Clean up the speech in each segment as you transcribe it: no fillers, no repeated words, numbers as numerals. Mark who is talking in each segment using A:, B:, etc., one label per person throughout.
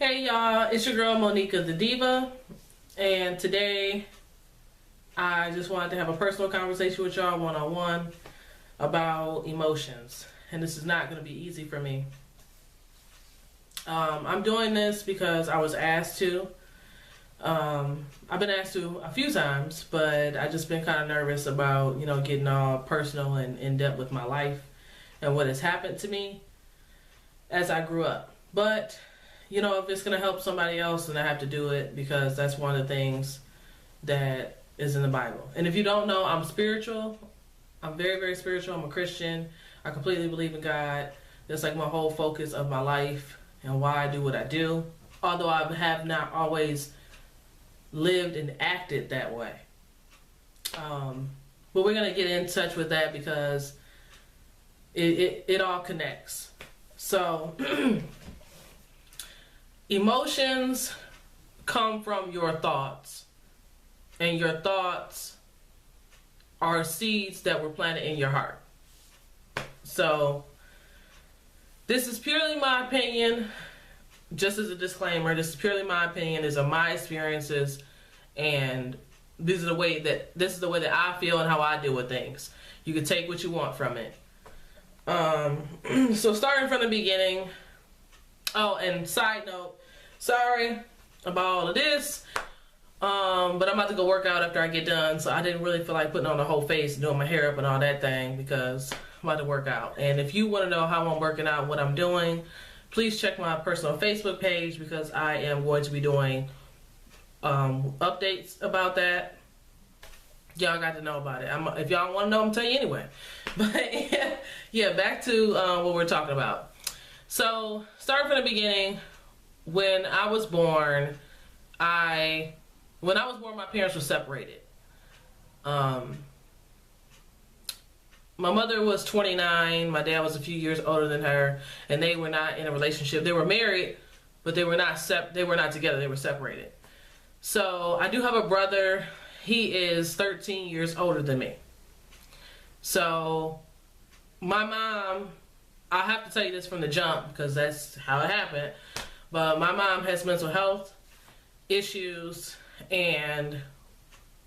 A: Hey y'all, it's your girl Monica the Diva, and today I just wanted to have a personal conversation with y'all one-on-one about emotions, and this is not going to be easy for me. I'm doing this because I was asked to. I've been asked to a few times, but I just been kind of nervous about, getting all personal and in-depth with my life and what has happened to me as I grew up. But if it's going to help somebody else, then I have to do it because that's one of the things that is in the Bible. And if you don't know, I'm spiritual. I'm very, very spiritual. I'm a Christian. I completely believe in God. That's like my whole focus of my life and why I do what I do. Although I have not always lived and acted that way. But we're going to get in touch with that because it all connects. So emotions come from your thoughts, and your thoughts are seeds that were planted in your heart. So this is purely my opinion. Just as a disclaimer, this is purely my opinion. These are my experiences, and this is the way that I feel and how I deal with things. You can take what you want from it. So starting from the beginning. Oh, and side note, sorry about all of this, but I'm about to go work out after I get done, so I didn't really feel like putting on the whole face and doing my hair up and all that thing because I'm about to work out. And if you want to know how I'm working out, what I'm doing, please check my personal Facebook page because I am going to be doing updates about that. Y'all got to know about it. If y'all want to know, I'm telling you anyway. But yeah, back to what we're talking about. So starting from the beginning, when I was born, my parents were separated. My mother was 29. My dad was a few years older than her, and they were not in a relationship. They were married, but they were not together. They were separated. So I do have a brother. He is 13 years older than me. So my mom, I have to tell you this from the jump because that's how it happened. But my mom has mental health issues, and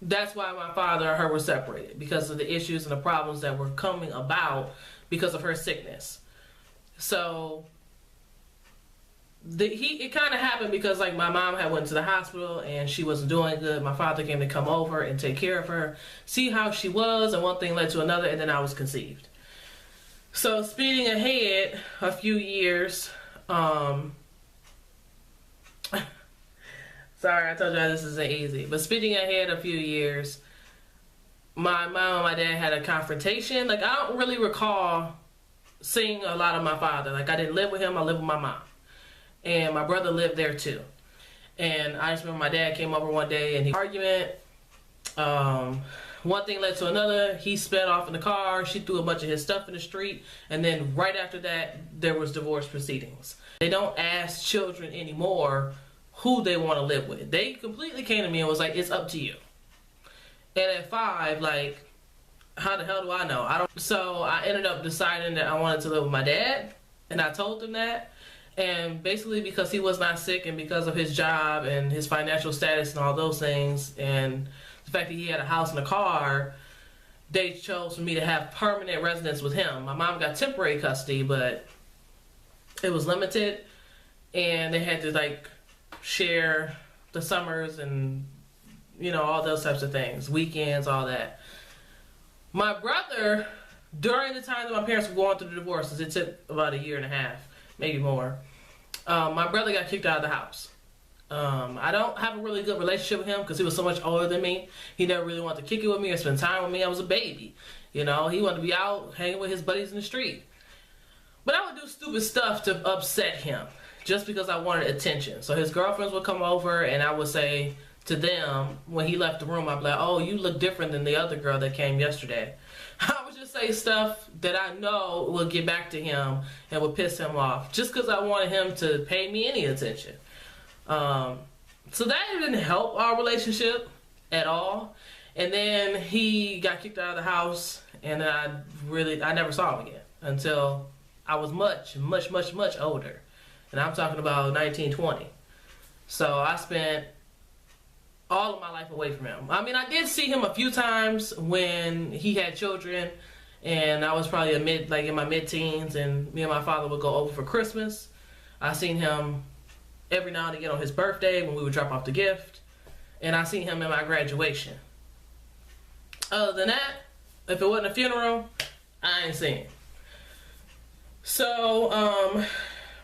A: that's why my father and her were separated, because of the issues and the problems that were coming about because of her sickness. So it kind of happened because like my mom had went to the hospital and she wasn't doing good. My father came to come over and take care of her, see how she was, and one thing led to another, and then I was conceived. So speeding ahead a few years, sorry, I told you this isn't easy, but speeding ahead a few years, my mom and my dad had a confrontation. Like, I don't really recall seeing a lot of my father. Like, I didn't live with him, I lived with my mom. And my brother lived there too. And I just remember my dad came over one day and he argument. One thing led to another. He sped off in the car. She threw a bunch of his stuff in the street. And then right after that, there was divorce proceedings. They don't ask children anymore who they want to live with. They completely came to me and was like, it's up to you. And at 5, like, how the hell do I know? So I ended up deciding that I wanted to live with my dad. And I told him that. And basically because he was not sick and because of his job and his financial status and all those things, and the fact that he had a house and a car, they chose for me to have permanent residence with him. My mom got temporary custody, but it was limited, and they had to like share the summers and all those types of things, weekends, all that. My brother, during the time that my parents were going through the divorces, it took about 1.5 years, maybe more, my brother got kicked out of the house. I don't have a really good relationship with him because he was so much older than me. He never really wanted to kick it with me or spend time with me. I was a baby. He wanted to be out hanging with his buddies in the street. But I would do stupid stuff to upset him just because I wanted attention. So his girlfriends would come over and I would say to them, when he left the room, I'd be like, oh, you look different than the other girl that came yesterday. I would just say stuff that I know will get back to him and would piss him off just because I wanted him to pay me any attention. So that didn't help our relationship at all. And then he got kicked out of the house, and I never saw him again until I was much older. And I'm talking about 1920. So I spent all of my life away from him. I mean, I did see him a few times when he had children, and I was probably in my mid-teens, and me and my father would go over for Christmas. I seen him every now and again on his birthday when we would drop off the gift, and I seen him in my graduation. Other than that, if it wasn't a funeral, I ain't seen him. So,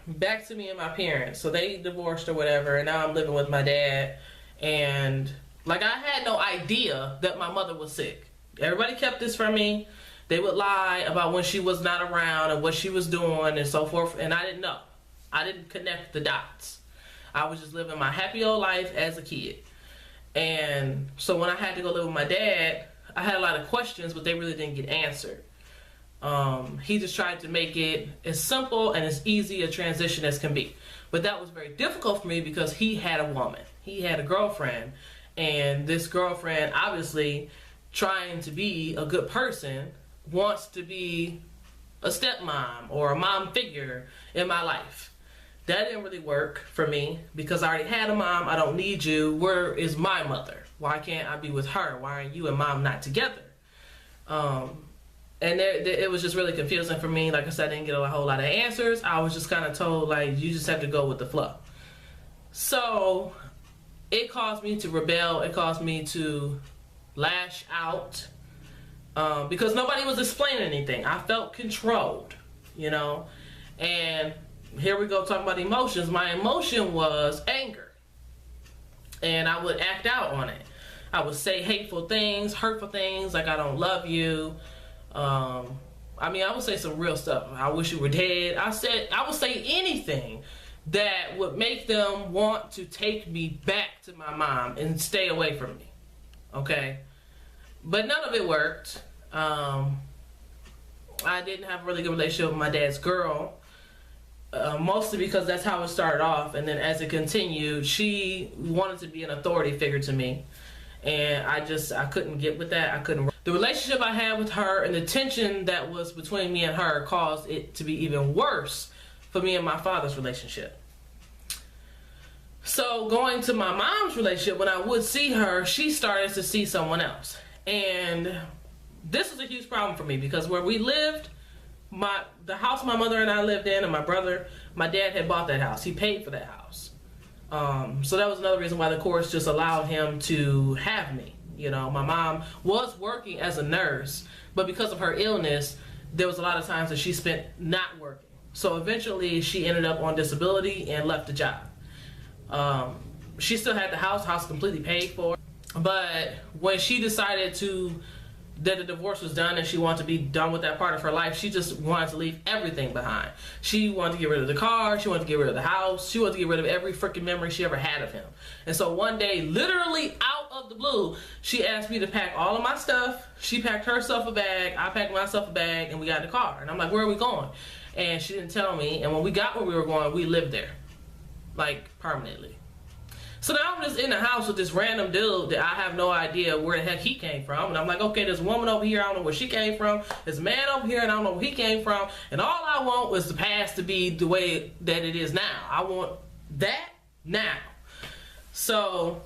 A: back to me and my parents. So they divorced or whatever, and now I'm living with my dad. And like, I had no idea that my mother was sick. Everybody kept this from me. They would lie about when she was not around and what she was doing and so forth, and I didn't know. I didn't connect the dots. I was just living my happy old life as a kid. And so when I had to go live with my dad, I had a lot of questions, but they really didn't get answered. He just tried to make it as simple and as easy a transition as can be. But that was very difficult for me because he had a woman. He had a girlfriend. And this girlfriend, obviously, trying to be a good person, wants to be a stepmom or a mom figure in my life. That didn't really work for me because I already had a mom. I don't need you. Where is my mother? Why can't I be with her? Why are you and mom not together? And it was just really confusing for me. Like I said, I didn't get a whole lot of answers. I was just kind of told, like, you just have to go with the flow. So it caused me to rebel. It caused me to lash out because nobody was explaining anything. I felt controlled, you know. And here we go talking about emotions. My emotion was anger. And I would act out on it. I would say hateful things, hurtful things, like I don't love you. I mean, I would say some real stuff. I wish you were dead. I would say anything that would make them want to take me back to my mom and stay away from me. Okay? But none of it worked. I didn't have a really good relationship with my dad's girl. Mostly because that's how it started off, and then as it continued, she wanted to be an authority figure to me, and I couldn't get with that. I couldn't. The relationship I had with her and the tension that was between me and her caused it to be even worse for me and my father's relationship. So going to my mom's relationship, when I would see her, she started to see someone else, and this was a huge problem for me because where we lived, the house my mother and I lived in, and my dad had bought that house. He paid for that house. So that was another reason why the courts just allowed him to have me. You know, my mom was working as a nurse, but because of her illness, there was a lot of times that she spent not working. So eventually she ended up on disability and left the job. She still had the house completely paid for. But when she decided that the divorce was done and she wanted to be done with that part of her life, she just wanted to leave everything behind. She wanted to get rid of the car, she wanted to get rid of the house, she wanted to get rid of every freaking memory she ever had of him. And so one day, literally out of the blue, she asked me to pack all of my stuff. She packed herself a bag, I packed myself a bag, and we got in the car. And I'm like, where are we going? And she didn't tell me, and when we got where we were going, we lived there. Like, permanently. So now I'm just in the house with this random dude that I have no idea where the heck he came from. And I'm like, okay, there's a woman over here, I don't know where she came from. There's a man over here, and I don't know where he came from. And all I want was the past to be the way that it is now. I want that now. So,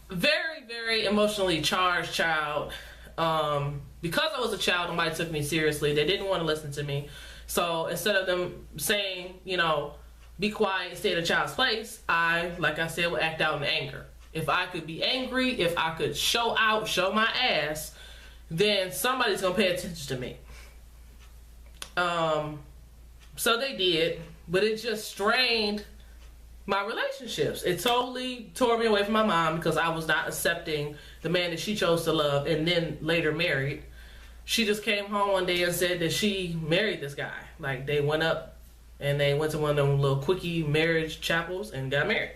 A: very, very emotionally charged child. Because I was a child, nobody took me seriously. They didn't want to listen to me. So instead of them saying, you know, be quiet and stay in a child's place, like I said, would act out in anger. If I could be angry, if I could show my ass, then somebody's gonna pay attention to me. So they did, but it just strained my relationships. It totally tore me away from my mom because I was not accepting the man that she chose to love and then later married. She just came home one day and said that she married this guy. Like, they went up and they went to one of them little quickie marriage chapels and got married.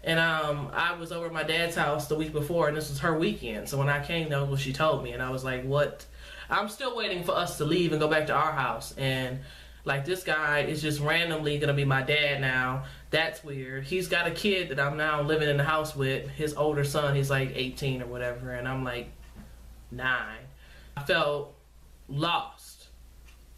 A: And I was over at my dad's house the week before, and this was her weekend. So when I came, that was what she told me. And I was like, what? I'm still waiting for us to leave and go back to our house. And like, this guy is just randomly gonna be my dad now. That's weird. He's got a kid that I'm now living in the house with. His older son, he's like 18 or whatever. And I'm like 9. I felt lost.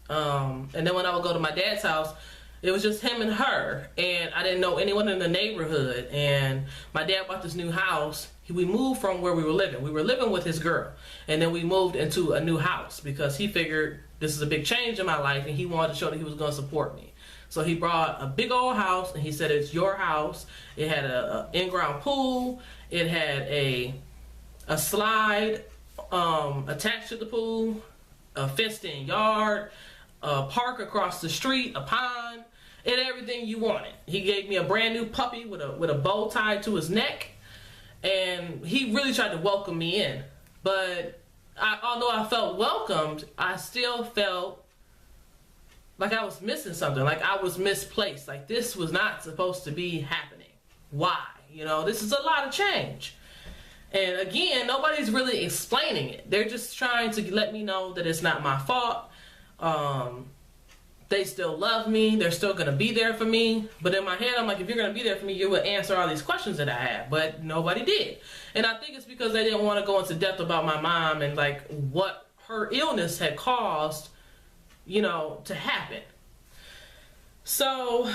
A: And then when I would go to my dad's house, It was just him and her, and I didn't know anyone in the neighborhood. And my dad bought this new house. We moved from where we were living. We were living with his girl, and then we moved into a new house because he figured this is a big change in my life, and he wanted to show that he was going to support me. So he brought a big old house, and he said, it's your house. It had a in-ground pool. It had a slide attached to the pool, a fenced-in yard, a park across the street, a pond, and everything you wanted. He gave me a brand new puppy with a bow tied to his neck, and he really tried to welcome me in. But although I felt welcomed, I still felt like I was missing something, like I was misplaced, like this was not supposed to be happening. Why? You know, this is a lot of change. And again, nobody's really explaining it. They're just trying to let me know that it's not my fault. They still love me. They're still going to be there for me. But in my head, I'm like, if you're going to be there for me, you would answer all these questions that I had. But nobody did. And I think it's because they didn't want to go into depth about my mom and like what her illness had caused, you know, to happen. So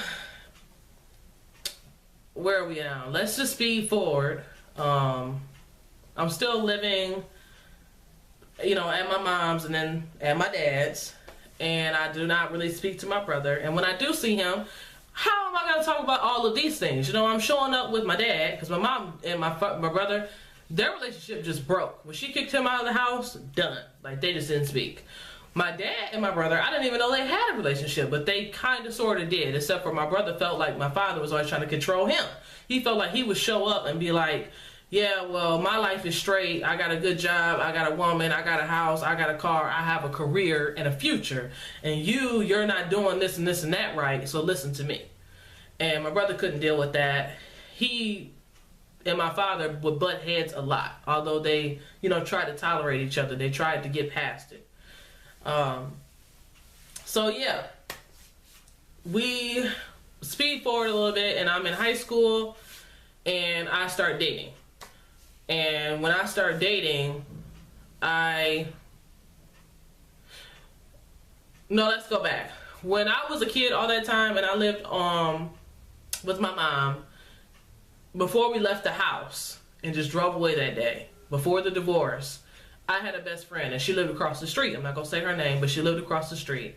A: where are we now? Let's just speed forward. I'm still living, you know, at my mom's and then at my dad's. And I do not really speak to my brother. And when I do see him, how am I going to talk about all of these things? You know, I'm showing up with my dad because my mom and my brother, their relationship just broke. When she kicked him out of the house, done. Like, they just didn't speak. My dad and my brother, I didn't even know they had a relationship, but they kind of sort of did, except for my brother felt like my father was always trying to control him. He felt like he would show up and be like, yeah, well, my life is straight. I got a good job. I got a woman. I got a house. I got a car. I have a career and a future. And you're not doing this and this and that right, so listen to me. And my brother couldn't deal with that. He and my father would butt heads a lot. Although they, you know, tried to tolerate each other. They tried to get past it. So, yeah. We speed forward a little bit, and I'm in high school, and I start dating. And when I started dating, let's go back. When I was a kid all that time and I lived with my mom, before we left the house and just drove away that day, before the divorce, I had a best friend and she lived across the street. I'm not going to say her name, but she lived across the street.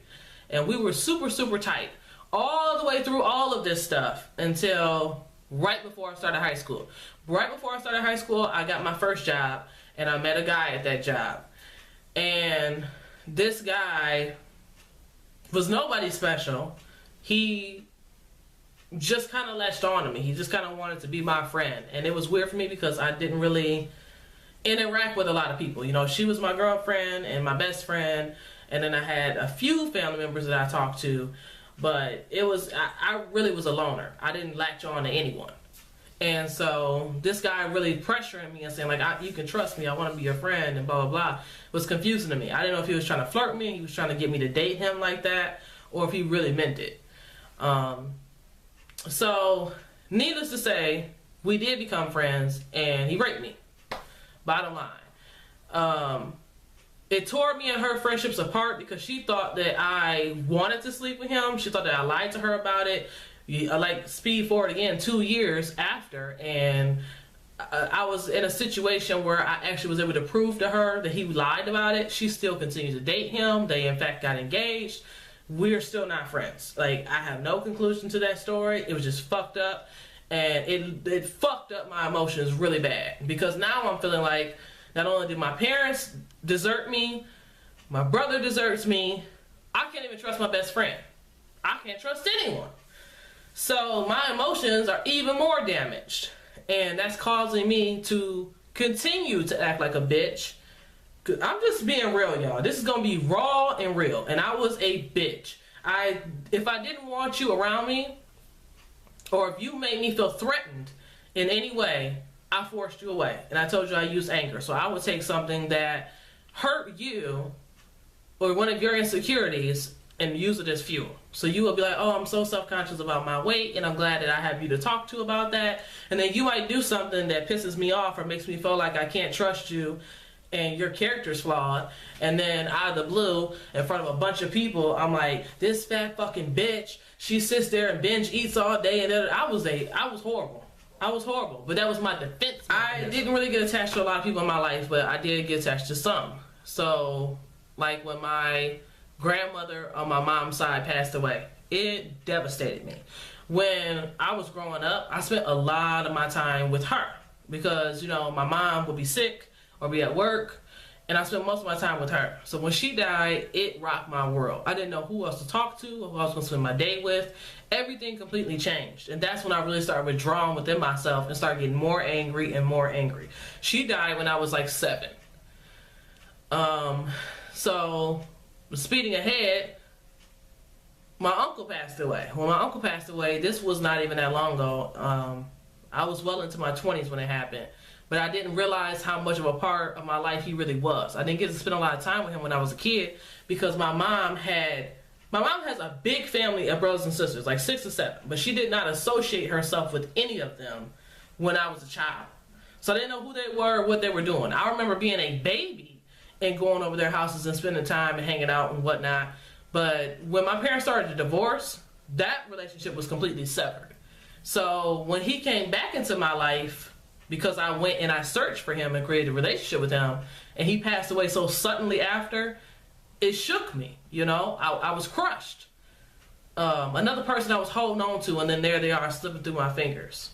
A: And we were super, super tight all the way through all of this stuff until right before I started high school. Right before I started high school, I got my first job, and I met a guy at that job. And this guy was nobody special. He just kind of latched on to me. He just kind of wanted to be my friend. And it was weird for me because I didn't really interact with a lot of people. You know, she was my girlfriend and my best friend, and then I had a few family members that I talked to. But it was, I really was a loner. I didn't latch on to anyone. And so this guy really pressuring me and saying, like, you can trust me. I want to be your friend and blah, blah, blah. Was confusing to me. I didn't know if he was trying to flirt me. He was trying to get me to date him like that. Or if he really meant it. So needless to say, we did become friends. And he raped me. Bottom line. It tore me and her friendships apart because she thought that I wanted to sleep with him. She thought that I lied to her about it. I like speed forward again 2 years after, and I was in a situation where I actually was able to prove to her that he lied about it. She still continued to date him. They in fact got engaged. We're still not friends. Like, I have no conclusion to that story. It was just fucked up, and it fucked up my emotions really bad because now I'm feeling like not only did my parents desert me, my brother deserts me, I can't even trust my best friend. I can't trust anyone. So my emotions are even more damaged. And that's causing me to continue to act like a bitch. I'm just being real, y'all. This is going to be raw and real. And I was a bitch. If I didn't want you around me, or if you made me feel threatened in any way, I forced you away. And I told you I used anger. So I would take something that hurt you or one of your insecurities and use it as fuel. So you will be like, oh, I'm so self-conscious about my weight, and I'm glad that I have you to talk to about that. And then you might do something that pisses me off or makes me feel like I can't trust you, and your character's flawed, and then out of the blue, in front of a bunch of people, I'm like, this fat fucking bitch, she sits there and binge eats all day, and then I was horrible. I was horrible, but that was my defense. I didn't really get attached to a lot of people in my life, but I did get attached to some. So, like when my grandmother on my mom's side passed away, it devastated me. When I was growing up, I spent a lot of my time with her because, you know, my mom would be sick or be at work, and I spent most of my time with her. So when she died, it rocked my world. I didn't know who else to talk to or who I was going to spend my day with. Everything completely changed, and that's when I really started withdrawing within myself and started getting more angry and more angry. She died when I was like 7. So speeding ahead, my uncle passed away. When my uncle passed away, this was not even that long ago. I was well into my 20s when it happened. But I didn't realize how much of a part of my life he really was. I didn't get to spend a lot of time with him when I was a kid because my mom has a big family of brothers and sisters, like 6 or 7. But she did not associate herself with any of them when I was a child. So I didn't know who they were or what they were doing. I remember being a baby and going over their houses and spending time and hanging out and whatnot. But when my parents started to divorce, that relationship was completely severed. So when he came back into my life, because I went and I searched for him and created a relationship with him, and he passed away so suddenly after, it shook me, you know? I was crushed. Another person I was holding on to, and then there they are slipping through my fingers.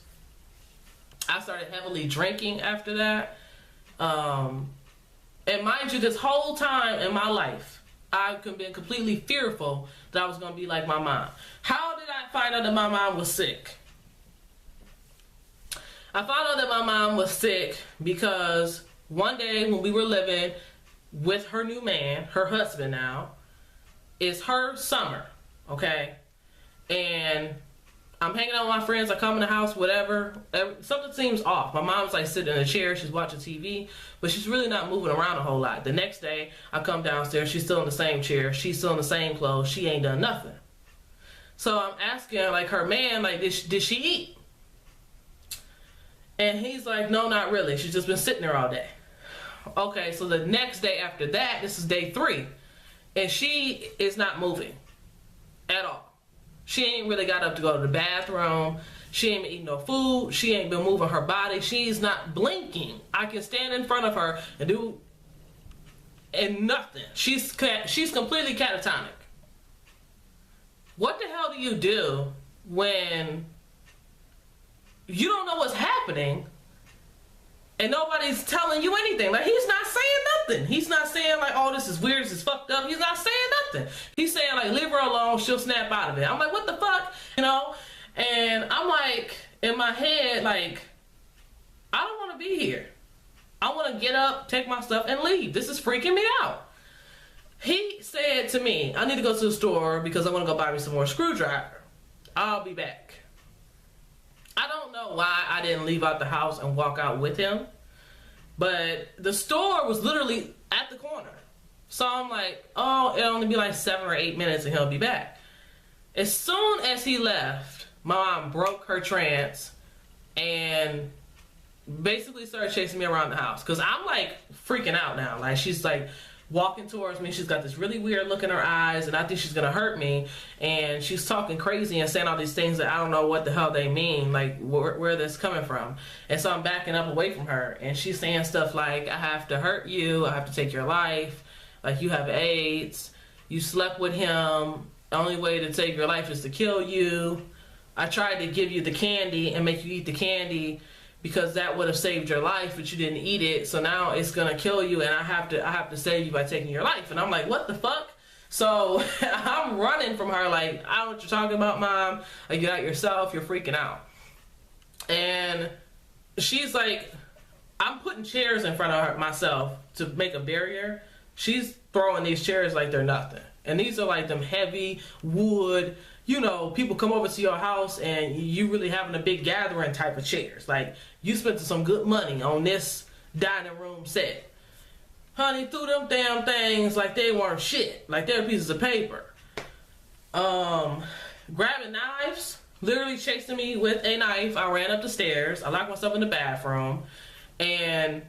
A: I started heavily drinking after that. And mind you, this whole time in my life, I've been completely fearful that I was going to be like my mom. How did I find out that my mom was sick? I found out that my mom was sick because one day when we were living with her new man, her husband now, it's her summer, okay? And I'm hanging out with my friends, I come in the house, whatever. Something seems off. My mom's like sitting in a chair, she's watching TV, but she's really not moving around a whole lot. The next day, I come downstairs, she's still in the same chair, she's still in the same clothes, she ain't done nothing. So I'm asking, like, her man, like, did she eat? And he's like, no, not really. She's just been sitting there all day. Okay, so the next day after that, this is day 3, and she is not moving at all. She ain't really got up to go to the bathroom. She ain't been eating no food. She ain't been moving her body. She's not blinking. I can stand in front of her and do and nothing. She's completely catatonic. What the hell do you do when you don't know what's happening and nobody's telling you anything? Like, he's not saying nothing. He's not saying like, oh, this is weird, this is fucked up. He's not saying nothing. He's saying like, leave her alone, she'll snap out of it. I'm like, what the fuck? You know? And I'm like, in my head, like, I don't want to be here. I want to get up, take my stuff, and leave. This is freaking me out. He said to me, I need to go to the store because I want to go buy me some more screwdriver. I'll be back. I don't know why I didn't leave out the house and walk out with him, but the store was literally at the corner. So I'm like, oh, it'll only be like 7 or 8 minutes and he'll be back. As soon as he left, my mom broke her trance and basically started chasing me around the house. Cause I'm like freaking out now. Like, she's like walking towards me. She's got this really weird look in her eyes and I think she's gonna hurt me. And she's talking crazy and saying all these things that I don't know what the hell they mean, like where this coming from. And so I'm backing up away from her and she's saying stuff like, I have to hurt you, I have to take your life, like you have AIDS, you slept with him, the only way to take your life is to kill you. I tried to give you the candy and make you eat the candy because that would have saved your life, but you didn't eat it, so now it's gonna kill you and I have to save you by taking your life. And I'm like, what the fuck? So I'm running from her like, I don't know what you're talking about, Mom. Like, you're not yourself, you're freaking out. And she's like, I'm putting chairs in front of her, myself to make a barrier. She's throwing these chairs like they're nothing. And these are like them heavy wood, you know, people come over to your house and you really having a big gathering type of chairs. Like, you spent some good money on this dining room set. Honey threw them damn things like they weren't shit. Like they were pieces of paper. Grabbing knives, literally chasing me with a knife. I ran up the stairs. I locked myself in the bathroom. And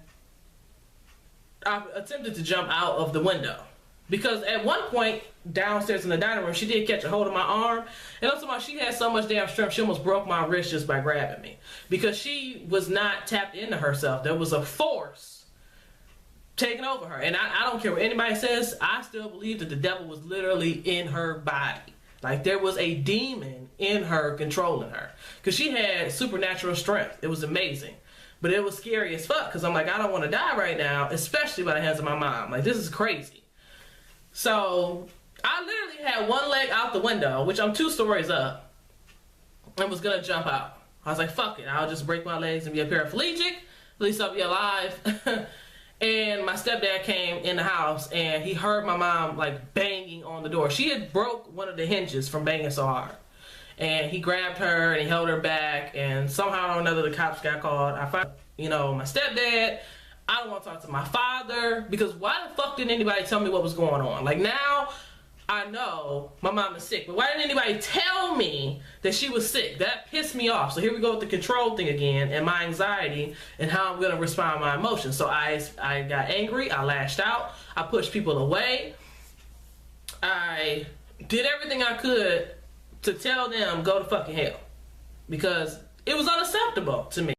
A: I attempted to jump out of the window. Because at one point, downstairs in the dining room, she did catch a hold of my arm. And also, she had so much damn strength, she almost broke my wrist just by grabbing me. Because she was not tapped into herself. There was a force taking over her. And I don't care what anybody says, I still believe that the devil was literally in her body. Like, there was a demon in her controlling her. Because she had supernatural strength. It was amazing. But it was scary as fuck. Because I'm like, I don't want to die right now, especially by the hands of my mom. Like, this is crazy. So, I literally had one leg out the window, which I'm 2 stories up, and was going to jump out. I was like, fuck it. I'll just break my legs and be a paraplegic. At least I'll be alive. And my stepdad came in the house, and he heard my mom, like, banging on the door. She had broke one of the hinges from banging so hard. And he grabbed her, and he held her back, and somehow or another, the cops got called. I found, my stepdad. I don't want to talk to my father, because why the fuck didn't anybody tell me what was going on? Like, now I know my mom is sick, but why didn't anybody tell me that she was sick? That pissed me off. So here we go with the control thing again, and my anxiety and how I'm going to respond to my emotions. So I got angry, I lashed out, I pushed people away, I did everything I could to tell them go to fucking hell, because it was unacceptable to me.